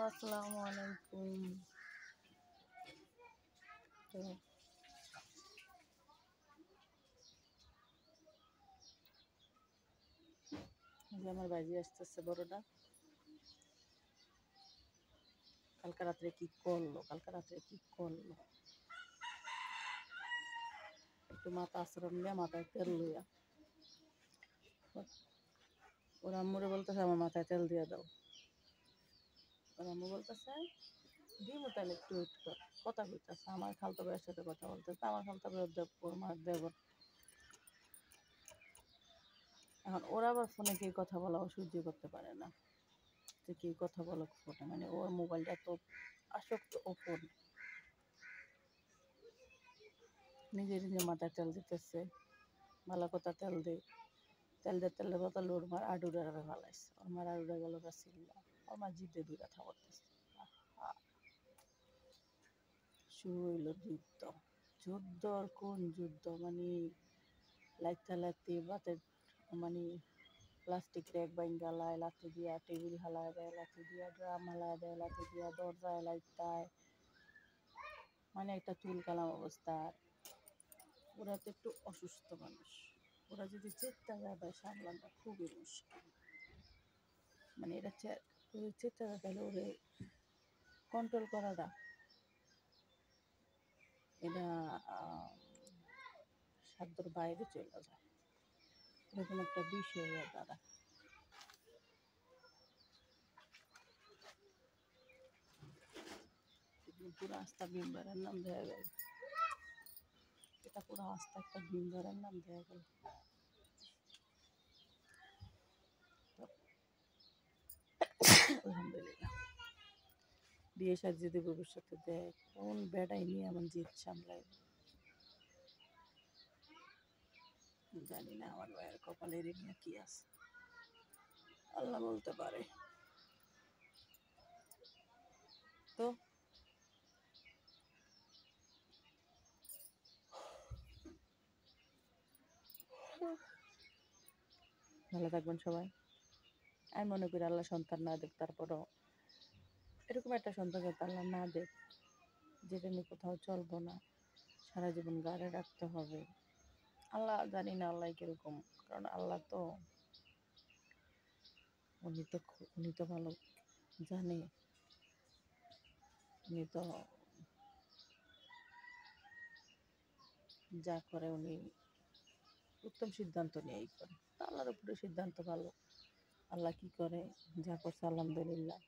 আসসালামু আলাইকুম। তো আমার বাজি আসতেছে বড়টা। কালকে রাত্রে কি করলো একটু মাথা আশ্রম নিয়ে মাথায় তেল লইয়া ওর আম্মুরে বলতেছে আমার মাথায় তেল দিয়ে দাও। ওর আম্মু বলতেছে দিমু তাহলে একটু ওয়েট কর। কথা কইতেছে আমার খালতো ভাইয়ের সাথে কথা বলতেছে। আমার খালতো ভাইয়ের ওর মার দেবর। এখন ওরা আবার ফোনে কে কথা বলা সহ্য করতে পারে না, যে কে কথা বলো ফোনে, মানে ওর মোবাইলটা তো আসক্ত ও ফোন। নিজে মাথায় তেল দিতেছে, ভালো কথা তেল দিয়ে তেলের বোতল ওর মার আডুরে ভালাইছে। ওর মার আডুরে গেল গাছিল্লা, ওর মার জিদে দুই কথা বলতেছে। শুরু হইল যুদ্ধ আর কোন যুদ্ধ, মানে লাইতে বাতের মানে প্লাস্টিক র্যাক বাইঙ্গা লায়, লাথি দিয়া টেবিল হালায় দেয়, লাথি দিয়া ড্রাম হালায় দেয়, লাথি দিয়া দরজায় লাইতায়, মানে একটা চুল কালাম অবস্থা। ওরা তো একটু অসুস্থ মানুষ, ওরা যদি চেষ্টা যায় সামলানো খুবই মুশকিল। মানে এটা চেষ্টা তাহলে ওরে কন্ট্রোল করাটা এটা সাধ্যর বাইরে চলে যায়, এরকম একটা বিষয় দ্বারা। পুরো আস্থা বিম্বারের নাম দেওয়া গেল, এটা পুরো আস্থা একটা বিম্বারের নাম দেওয়া গেল। আলহামদুলিল্লাহ বিয়ে সাজ যদি ভবিষ্যতে দেয়, কোন বেড়াই নিয়ে এমন জিদ সামলায় জানি না। আমার ভাইয়ের কপালের নিয়ে কি আছে আল্লাহ বলতে পারে। তো ভালো থাকবেন সবাই। আমি মনে করি আল্লাহ সন্তান না দেখ, তারপরও এরকম একটা সন্তান যাতে আল্লাহ না দেখ, যেটা নিয়ে কোথাও চলবো না, সারা জীবন গাড়ে রাখতে হবে। আল্লাহ জানি না আল্লাহ কিরকম, কারণ আল্লাহ তো উনি তো ভালো জানে, উনি তো যা করে উনি উত্তম সিদ্ধান্ত নিয়েই করে। আল্লাহর উপরে সিদ্ধান্ত ভালো, আল্লাহ কি করে যা করছে আলহামদুলিল্লাহ।